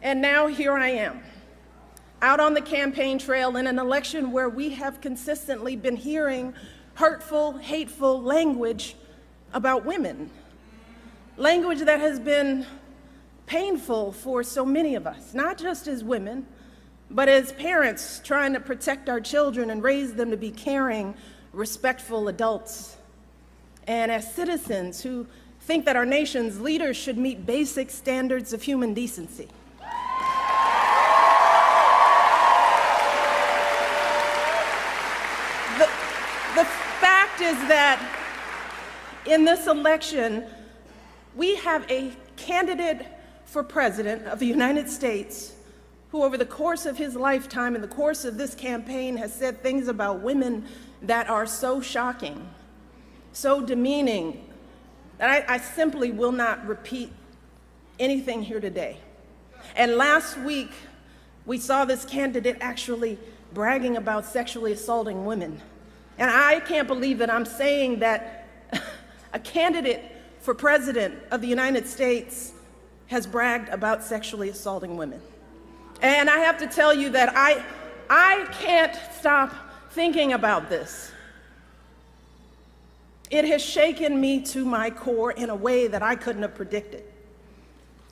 And now here I am, out on the campaign trail in an election where we have consistently been hearing hurtful, hateful language about women. Language that has been painful for so many of us, not just as women, but as parents trying to protect our children and raise them to be caring, respectful adults. And as citizens who think that our nation's leaders should meet basic standards of human decency. The fact is that in this election, we have a candidate for president of the United States who over the course of his lifetime, in the course of this campaign, has said things about women that are so shocking, so demeaning, that I simply will not repeat anything here today. And last week, we saw this candidate actually bragging about sexually assaulting women. And I can't believe that I'm saying that a candidate for president of the United States has bragged about sexually assaulting women. And I have to tell you that I can't stop thinking about this. It has shaken me to my core in a way that I couldn't have predicted.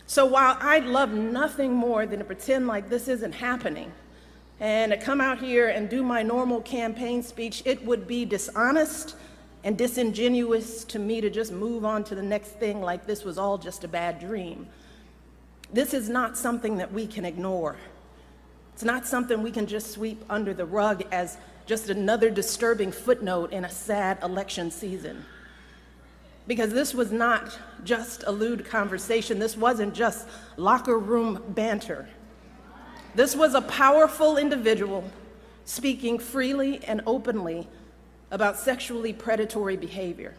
So while I'd love nothing more than to pretend like this isn't happening and to come out here and do my normal campaign speech, it would be dishonest and disingenuous to me to just move on to the next thing like this was all just a bad dream. This is not something that we can ignore. It's not something we can just sweep under the rug as just another disturbing footnote in a sad election season. Because this was not just a lewd conversation. This wasn't just locker room banter. This was a powerful individual speaking freely and openly about sexually predatory behavior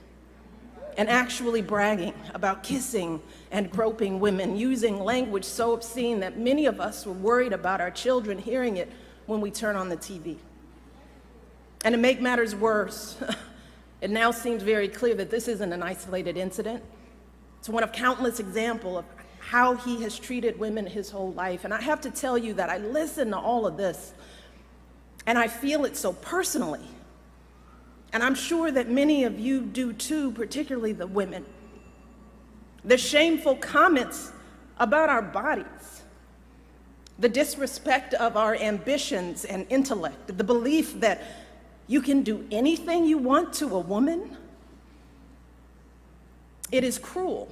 and actually bragging about kissing and groping women, using language so obscene that many of us were worried about our children hearing it when we turn on the TV. And to make matters worse, it now seems very clear that this isn't an isolated incident. It's one of countless examples of how he has treated women his whole life. And I have to tell you that I listen to all of this, and I feel it so personally. And I'm sure that many of you do too, particularly the women. The shameful comments about our bodies, the disrespect of our ambitions and intellect, the belief that you can do anything you want to a woman. It is cruel.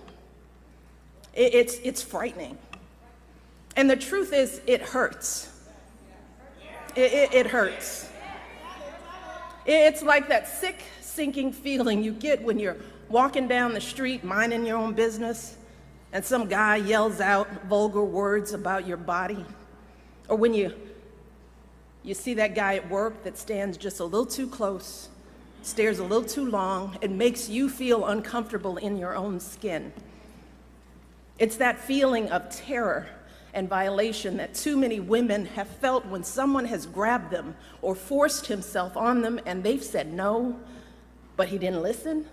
It's frightening. And the truth is, it hurts. It hurts. It's like that sick, sinking feeling you get when you're walking down the street, minding your own business, and some guy yells out vulgar words about your body. Or when you see that guy at work that stands just a little too close, stares a little too long, and makes you feel uncomfortable in your own skin. It's that feeling of terror and violation that too many women have felt when someone has grabbed them or forced himself on them and they've said no, but he didn't listen.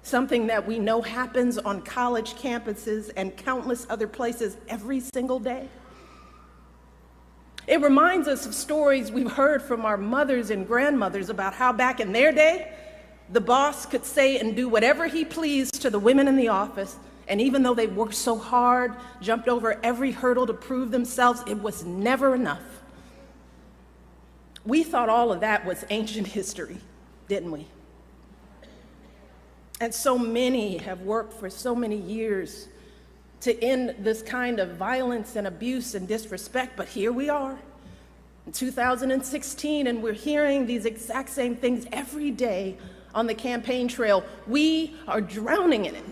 Something that we know happens on college campuses and countless other places every single day. It reminds us of stories we've heard from our mothers and grandmothers about how back in their day, the boss could say and do whatever he pleased to the women in the office, and even though they worked so hard, jumped over every hurdle to prove themselves, it was never enough. We thought all of that was ancient history, didn't we? And so many have worked for so many years to end this kind of violence and abuse and disrespect, but here we are in 2016, and we're hearing these exact same things every day on the campaign trail. We are drowning in it.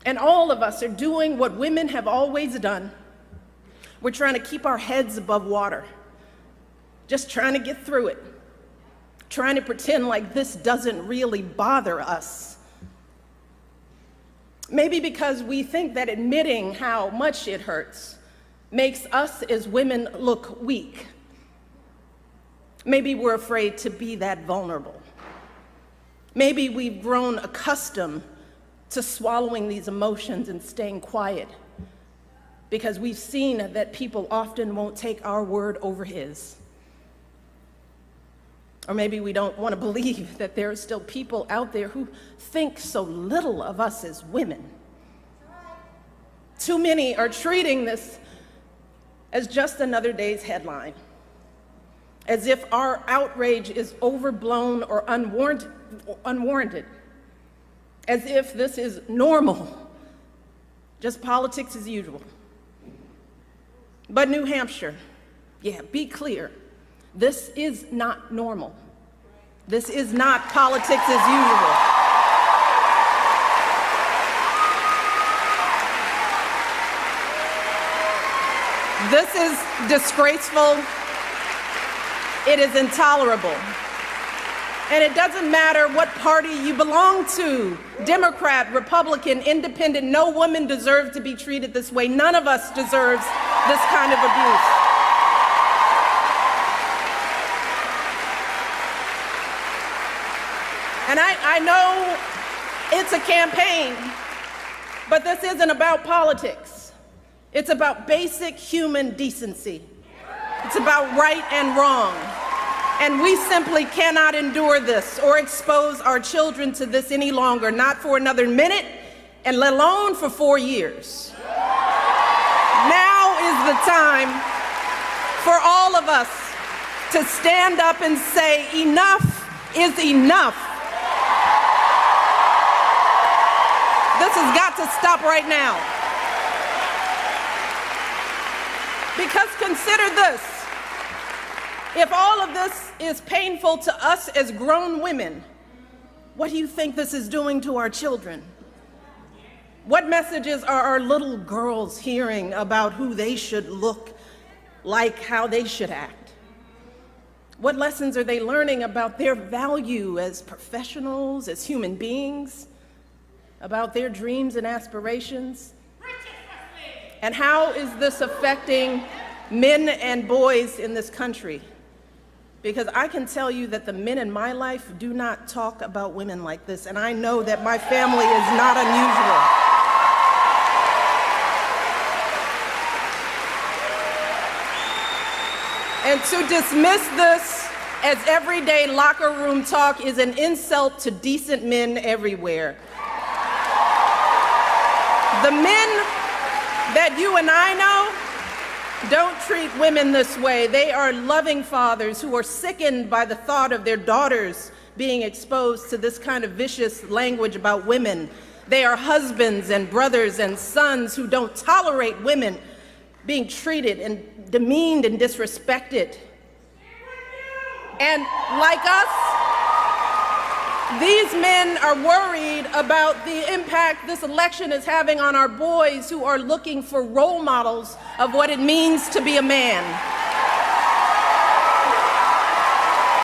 And all of us are doing what women have always done. We're trying to keep our heads above water, just trying to get through it, trying to pretend like this doesn't really bother us. Maybe because we think that admitting how much it hurts makes us as women look weak. Maybe we're afraid to be that vulnerable. Maybe we've grown accustomed to swallowing these emotions and staying quiet. because we've seen that people often won't take our word over his. Or maybe we don't want to believe that there are still people out there who think so little of us as women. Too many are treating this as just another day's headline, as if our outrage is overblown or unwarranted, as if this is normal, just politics as usual. But New Hampshire, yeah, be clear, this is not normal. This is not politics as usual. This is disgraceful. It is intolerable. And it doesn't matter what party you belong to, Democrat, Republican, Independent, no woman deserves to be treated this way. None of us deserves this kind of abuse. And I know it's a campaign, but this isn't about politics. It's about basic human decency. It's about right and wrong. And we simply cannot endure this or expose our children to this any longer, not for another minute, and let alone for 4 years. Now is the time for all of us to stand up and say, enough is enough. This has got to stop right now. Because consider this. If all of this is painful to us as grown women, what do you think this is doing to our children? What messages are our little girls hearing about who they should look like, how they should act? What lessons are they learning about their value as professionals, as human beings, about their dreams and aspirations? And how is this affecting men and boys in this country? Because I can tell you that the men in my life do not talk about women like this, and I know that my family is not unusual. And to dismiss this as everyday locker room talk is an insult to decent men everywhere. The men that you and I know don't treat women this way. They are loving fathers who are sickened by the thought of their daughters being exposed to this kind of vicious language about women. They are husbands and brothers and sons who don't tolerate women being treated and demeaned and disrespected. And like us, these men are worried about the impact this election is having on our boys who are looking for role models of what it means to be a man.